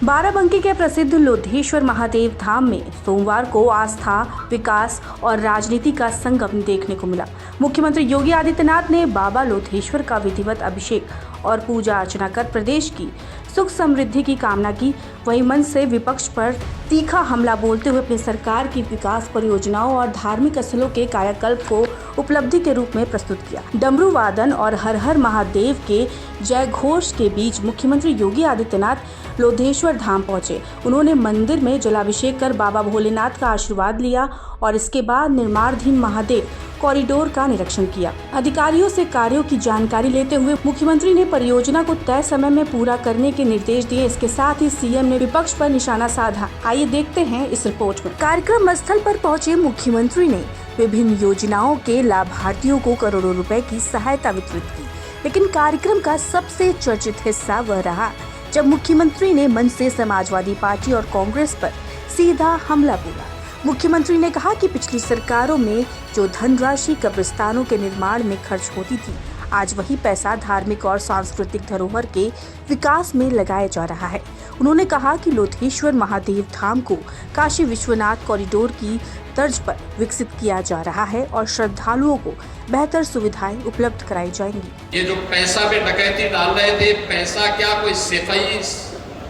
बाराबंकी के प्रसिद्ध लोधेश्वर महादेव धाम में सोमवार को आस्था, विकास और राजनीति का संगम देखने को मिला। मुख्यमंत्री योगी आदित्यनाथ ने बाबा लोधेश्वर का विधिवत अभिषेक और पूजा अर्चना कर प्रदेश की सुख समृद्धि की कामना की। वहीं मंच से विपक्ष पर तीखा हमला बोलते हुए अपनी सरकार की विकास परियोजनाओं और धार्मिक स्थलों के कायाकल्प को उपलब्धि के रूप में प्रस्तुत किया। डमरू वादन और हर हर महादेव के जय घोष के बीच मुख्यमंत्री योगी आदित्यनाथ लोधेश्वर धाम पहुंचे। उन्होंने मंदिर में जलाभिषेक कर बाबा भोलेनाथ का आशीर्वाद लिया और इसके बाद निर्माणाधीन महादेव कॉरिडोर का निरीक्षण किया। अधिकारियों से कार्यों की जानकारी लेते हुए मुख्यमंत्री ने परियोजना को तय समय में पूरा करने के निर्देश दिए। इसके साथ ही सीएम ने विपक्ष पर निशाना साधा। आइए देखते हैं इस रिपोर्ट में। कार्यक्रम स्थल पर पहुंचे मुख्यमंत्री ने विभिन्न योजनाओं के लाभार्थियों को करोड़ों रुपए की सहायता वितरित की, लेकिन कार्यक्रम का सबसे चर्चित हिस्सा वह रहा जब मुख्यमंत्री ने मंच से समाजवादी पार्टी और कांग्रेस पर सीधा हमला बोला। मुख्यमंत्री ने कहा कि पिछली सरकारों में जो धनराशि कब्रिस्तानों के निर्माण में खर्च होती थी, आज वही पैसा धार्मिक और सांस्कृतिक धरोहर के विकास में लगाया जा रहा है। उन्होंने कहा कि लोधेश्वर महादेव धाम को काशी विश्वनाथ कॉरिडोर की तर्ज पर विकसित किया जा रहा है और श्रद्धालुओं को बेहतर सुविधाएं उपलब्ध कराई जाएंगी। ये जो पैसा पे डकैती डाल रहे थे, पैसा क्या कोई सिपाही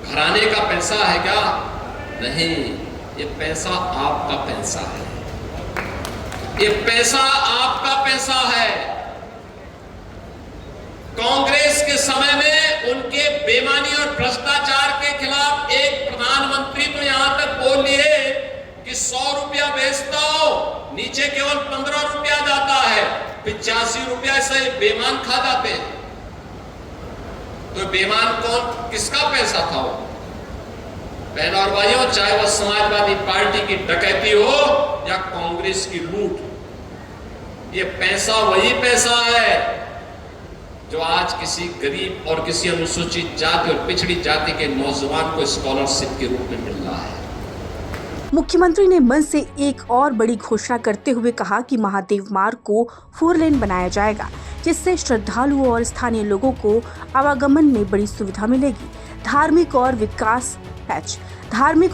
घराने का पैसा है क्या? नहीं, ये पैसा आपका पैसा है। ये पैसा आपका पैसा है। कांग्रेस के समय में उनके बेईमानी और भ्रष्टाचार के खिलाफ एक प्रधानमंत्री तो यहां तक बोल लिए कि 100 रुपया बेचता हो, नीचे केवल 15 रुपया जाता है, 85 रुपया से बेईमान खा जाते हैं। तो बेईमान कौन, किसका पैसा था वो? बहन और भाइयों, चाहे वह समाजवादी पार्टी की डकैती हो या कांग्रेस की लूट, ये पैसा वही पैसा है जो आज किसी गरीब और किसी अनुसूचित जाति और पिछड़ी जाति के नौजवान को स्कॉलरशिप के रूप में मिल रहा है। मुख्यमंत्री ने मंच से एक और बड़ी घोषणा करते हुए कहा कि महादेव मार्ग को 4 लेन बनाया जाएगा, जिससे श्रद्धालुओं और स्थानीय लोगों को आवागमन में बड़ी सुविधा मिलेगी। धार्मिक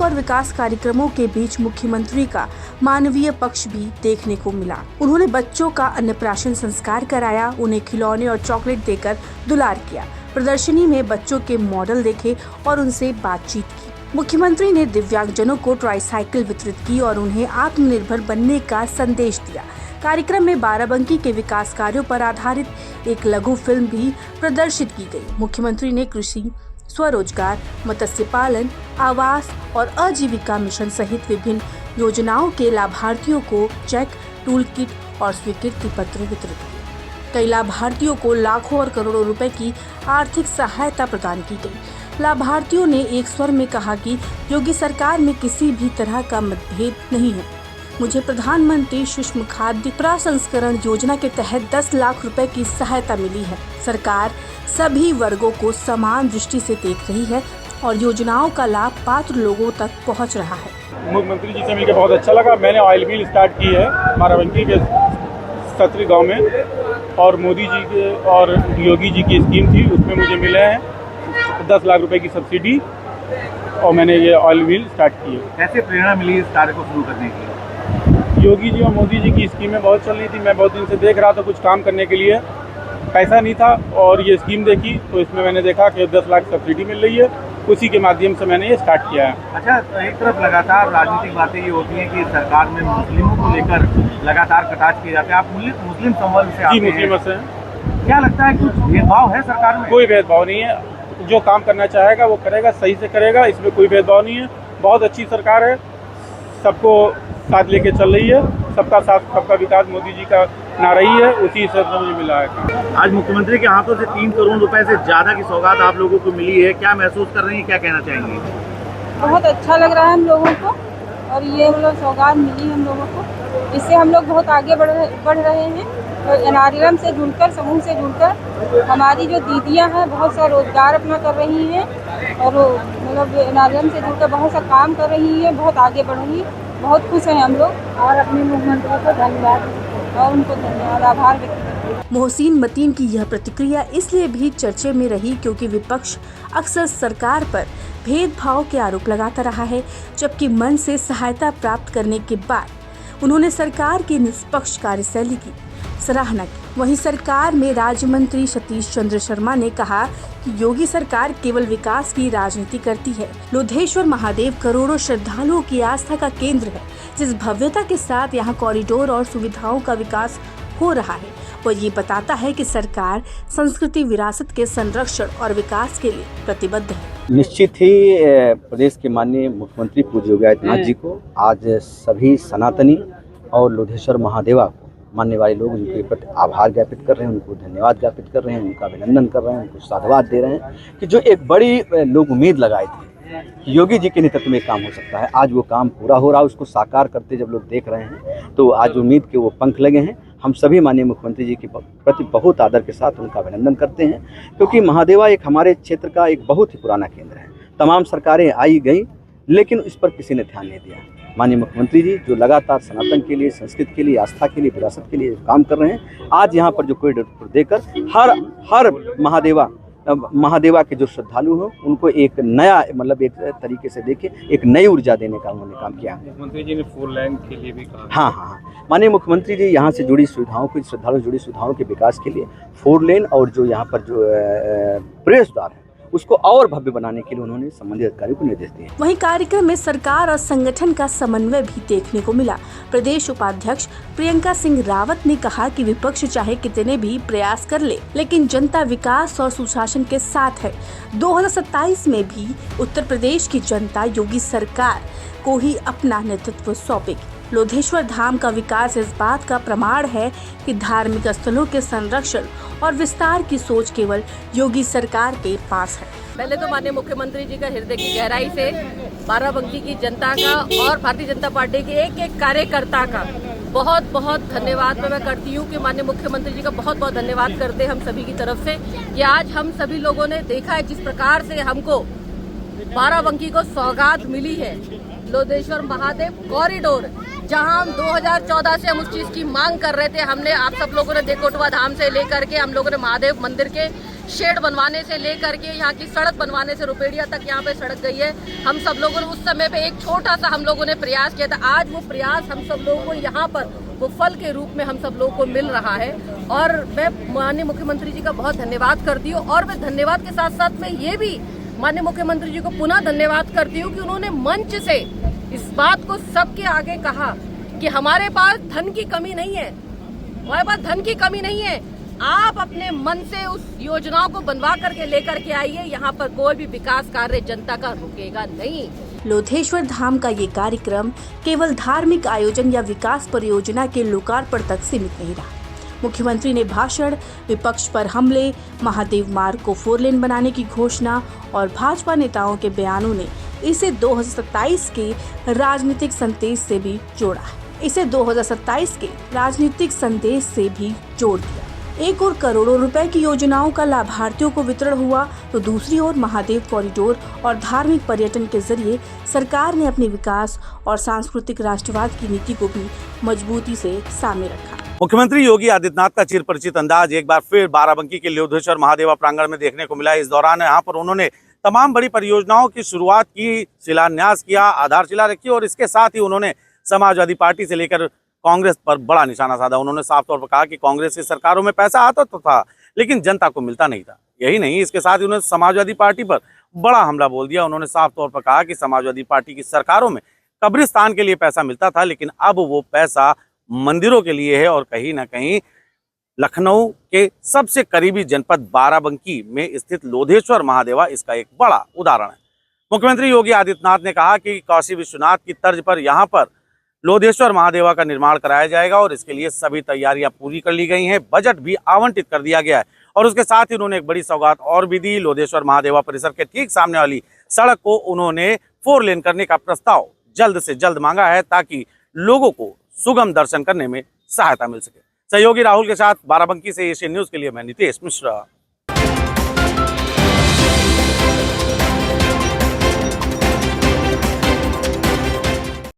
और विकास कार्यक्रमों के बीच मुख्यमंत्री का मानवीय पक्ष भी देखने को मिला। उन्होंने बच्चों का अन्नप्राशन संस्कार कराया, उन्हें खिलौने और चॉकलेट देकर दुलार किया। प्रदर्शनी में बच्चों के मॉडल देखे और उनसे बातचीत की। मुख्यमंत्री ने दिव्यांगजनों को ट्राईसाइकिल वितरित की और उन्हें आत्मनिर्भर बनने का संदेश दिया। कार्यक्रम में बाराबंकी के विकास कार्यों पर आधारित एक लघु फिल्म भी प्रदर्शित की गई। मुख्यमंत्री ने कृषि, स्वरोजगार, मत्स्य पालन, आवास और आजीविका मिशन सहित विभिन्न योजनाओं के लाभार्थियों को चेक, टूल किट और स्वीकृति पत्र वितरित किए। कई लाभार्थियों को लाखों और करोड़ों रुपए की आर्थिक सहायता प्रदान की गई। लाभार्थियों ने एक स्वर में कहा कि योगी सरकार में किसी भी तरह का मतभेद नहीं है। मुझे प्रधानमंत्री सूक्ष्म खाद्य प्रसंस्करण योजना के तहत 10 लाख रुपए की सहायता मिली है। सरकार सभी वर्गों को समान दृष्टि से देख रही है और योजनाओं का लाभ पात्र लोगों तक पहुंच रहा है। मुख्यमंत्री जी से मिलकर बहुत अच्छा लगा। मैंने ऑयल मिल स्टार्ट की है बाराबंकी के सत्री गांव में, और मोदी जी के और योगी जी की स्कीम थी, उसमें मुझे मिले हैं 10 लाख रुपए की सब्सिडी, और मैंने ये ऑयल मिल स्टार्ट की है। कैसे प्रेरणा मिली इस कार्य को शुरू करने की? योगी जी और मोदी जी की स्कीमें बहुत चल रही थी। मैं बहुत दिन से देख रहा था कुछ काम करने के लिए, पैसा नहीं था, और ये स्कीम देखी तो इसमें मैंने देखा कि 10 लाख सब्सिडी मिल रही है, उसी के माध्यम से मैंने ये स्टार्ट किया है। अच्छा, एक तरफ लगातार राजनीतिक बातें ये होती हैं कि सरकार में मुस्लिमों को लेकर लगातार कटाक्ष किए जाते हैं। आप मुस्लिम समाज से आते हैं। जी, मुस्लिम से हैं। क्या लगता है, कुछ भेदभाव है सरकार में? कोई भेदभाव नहीं है, जो काम करना चाहेगा वो करेगा, सही से करेगा, इसमें कोई भेदभाव नहीं है। बहुत अच्छी सरकार है, सबको साथ लेके चल रही है। सबका साथ सबका विकास मोदी जी का नारा ही है, उसी हिसाब से मुझे मिला है। आज मुख्यमंत्री के हाथों से 3 करोड़ रुपए से ज़्यादा की सौगात आप लोगों को मिली है, क्या महसूस कर रही हैं, क्या कहना चाहेंगी? बहुत अच्छा लग रहा है हम लोगों को, और ये मतलब सौगात मिली हम लोगों को, इससे हम लोग बहुत आगे बढ़ रहे हैं। तो एनआरएलएम से जुड़कर, समूह से जुड़कर हमारी जो दीदियां हैं बहुत सा रोजगार अपना कर रही हैं, और मतलब एनआरएलएम से जुड़कर बहुत सा काम कर रही है, बहुत आगे बढ़ रही है। बहुत खुश हैं हम लोग, और अपने मुख्यमंत्री को धन्यवाद और उनको धन्यवाद, आभार व्यक्त करते हैं। मोहसिन मतीन की यह प्रतिक्रिया इसलिए भी चर्चे में रही क्योंकि विपक्ष अक्सर सरकार पर भेदभाव के आरोप लगाता रहा है, जबकि मन से सहायता प्राप्त करने के बाद उन्होंने सरकार की निष्पक्ष कार्यशैली की सराहना की। वहीं सरकार में राज्य मंत्री सतीश चंद्र शर्मा ने कहा कि योगी सरकार केवल विकास की राजनीति करती है। लोधेश्वर महादेव करोड़ों श्रद्धालुओं की आस्था का केंद्र है। जिस भव्यता के साथ यहाँ कॉरिडोर और सुविधाओं का विकास हो रहा है, वह ये बताता है कि सरकार संस्कृति विरासत के संरक्षण और विकास के लिए प्रतिबद्ध है। निश्चित ही प्रदेश के माननीय मुख्यमंत्री पूज्य योगी आदित्यनाथ जी को आज सभी सनातनी और लोधेश्वर महादेवा को मानने वाले लोग उनके प्रति आभार ज्ञापित कर रहे हैं, उनको धन्यवाद ज्ञापित कर रहे हैं, उनका अभिनंदन कर रहे हैं, उनको साधुवाद दे रहे हैं कि जो एक बड़ी लोग उम्मीद लगाए थे योगी जी के नेतृत्व में काम हो सकता है, आज वो काम पूरा हो रहा है। उसको साकार करते जब लोग देख रहे हैं तो आज उम्मीद के वो पंख लगे हैं। हम सभी माननीय मुख्यमंत्री जी के प्रति बहुत आदर के साथ उनका अभिनंदन करते हैं, क्योंकि महादेवा एक हमारे क्षेत्र का एक बहुत ही पुराना केंद्र है। तमाम सरकारें आई गई, लेकिन इस पर किसी ने ध्यान नहीं दिया। माननीय मुख्यमंत्री जी जो लगातार सनातन के लिए, संस्कृति के लिए, आस्था के लिए, विरासत के लिए काम कर रहे हैं, आज यहाँ पर जो कॉरिडोर देकर हर महादेवा के जो श्रद्धालु हो उनको एक नया एक तरीके से देखे एक नई ऊर्जा देने का उन्होंने काम किया। मुख्यमंत्री जी ने 4 लेन के लिए भी कहा। हाँ, माननीय मुख्यमंत्री जी यहाँ से जुड़ी सुविधाओं को, श्रद्धालु से जुड़ी सुविधाओं के विकास के लिए 4 लेन और जो यहाँ पर जो प्रवेश द्वार है उसको और भव्य बनाने के लिए उन्होंने संबंधित अधिकारियों को निर्देश दिए। वहीं कार्यक्रम में सरकार और संगठन का समन्वय भी देखने को मिला। प्रदेश उपाध्यक्ष प्रियंका सिंह रावत ने कहा कि विपक्ष चाहे कितने भी प्रयास कर ले, लेकिन जनता विकास और सुशासन के साथ है। 2027 में भी उत्तर प्रदेश की जनता योगी सरकार को ही अपना नेतृत्व सौंपेगी। लोधेश्वर धाम का विकास इस बात का प्रमाण है कि धार्मिक स्थलों के संरक्षण और विस्तार की सोच केवल योगी सरकार के पास है। पहले तो माननीय मुख्यमंत्री जी का हृदय की गहराई से बाराबंकी की जनता का और भारतीय जनता पार्टी के एक एक कार्यकर्ता का बहुत बहुत धन्यवाद मैं करती हूँ कि माननीय मुख्यमंत्री जी का बहुत बहुत धन्यवाद करते हैं हम सभी की तरफ से कि आज हम सभी लोगों ने देखा है जिस प्रकार से हमको बाराबंकी को सौगात मिली है। लोधेश्वर महादेव कॉरिडोर, जहां हम 2014 से हम उस चीज की मांग कर रहे थे, हमने आप सब लोगों ने देकोटवा धाम से लेकर के हम लोगों ने महादेव मंदिर के शेड बनवाने से लेकर के यहाँ की सड़क बनवाने से रुपेड़िया तक यहाँ पे सड़क गई है। हम सब लोगों ने उस समय पे एक छोटा सा हम लोगों ने प्रयास किया था। आज वो प्रयास हम सब लोगों को यहाँ पर वो फल के रूप में हम सब लोगों को मिल रहा है और मैं माननीय मुख्यमंत्री जी का बहुत धन्यवाद करती हूँ। और मैं धन्यवाद के साथ साथ मैं ये भी माननीय मुख्यमंत्री जी को पुनः धन्यवाद करती हूँ कि उन्होंने मंच से इस बात को सबके आगे कहा कि हमारे पास धन की कमी नहीं है, हमारे पास धन की कमी नहीं है, आप अपने मन से उस योजनाओं को बनवा करके लेकर के आइए। यहाँ पर कोई भी विकास कार्य जनता का रुकेगा नहीं। लोधेश्वर धाम का ये कार्यक्रम केवल धार्मिक आयोजन या विकास परियोजना के लोकार्पण तक सीमित नहीं रहा। मुख्यमंत्री ने भाषण, विपक्ष पर हमले, महादेव मार्ग को 4 लेन बनाने की घोषणा और भाजपा नेताओं के बयानों ने इसे 2027 के राजनीतिक संदेश से भी जोड़ दिया। एक ओर करोड़ों रुपए की योजनाओं का लाभार्थियों को वितरण हुआ, तो दूसरी ओर महादेव कॉरिडोर और धार्मिक पर्यटन के जरिए सरकार ने अपने विकास और सांस्कृतिक राष्ट्रवाद की नीति को भी मजबूती से सामने रखा। मुख्यमंत्री योगी आदित्यनाथ का चिरपरिचित अंदाज एक बार फिर बाराबंकी के लोधेश्वर महादेवा प्रांगण में देखने को मिला। इस दौरान यहाँ पर उन्होंने तमाम बड़ी परियोजनाओं की शुरुआत की, शिलान्यास किया, आधारशिला रखी और इसके साथ ही उन्होंने समाजवादी पार्टी से लेकर कांग्रेस पर बड़ा निशाना साधा। उन्होंने साफ तौर पर कहा कि कांग्रेस की सरकारों में पैसा आता तो था, लेकिन जनता को मिलता नहीं था। यही नहीं, इसके साथ ही उन्होंने समाजवादी पार्टी पर बड़ा हमला बोल दिया। उन्होंने साफ तौर पर कहा कि समाजवादी पार्टी की सरकारों में कब्रिस्तान के लिए पैसा मिलता था, लेकिन अब वो पैसा मंदिरों के लिए है और कहीं ना कहीं लखनऊ के सबसे करीबी जनपद बाराबंकी में स्थित लोधेश्वर महादेवा इसका एक बड़ा उदाहरण है। मुख्यमंत्री योगी आदित्यनाथ ने कहा कि काशी विश्वनाथ की तर्ज पर यहाँ पर लोधेश्वर महादेवा का निर्माण कराया जाएगा और इसके लिए सभी तैयारियां पूरी कर ली गई हैं। बजट भी आवंटित कर दिया गया है और उसके साथ ही उन्होंने एक बड़ी सौगात और भी दी। लोधेश्वर महादेवा परिसर के ठीक सामने वाली सड़क को उन्होंने 4 लेन करने का प्रस्ताव जल्द से जल्द मांगा है ताकि लोगों को सुगम दर्शन करने में सहायता मिल सके। सहयोगी राहुल के साथ बाराबंकी से एशियन न्यूज के लिए मैं नितेश मिश्रा।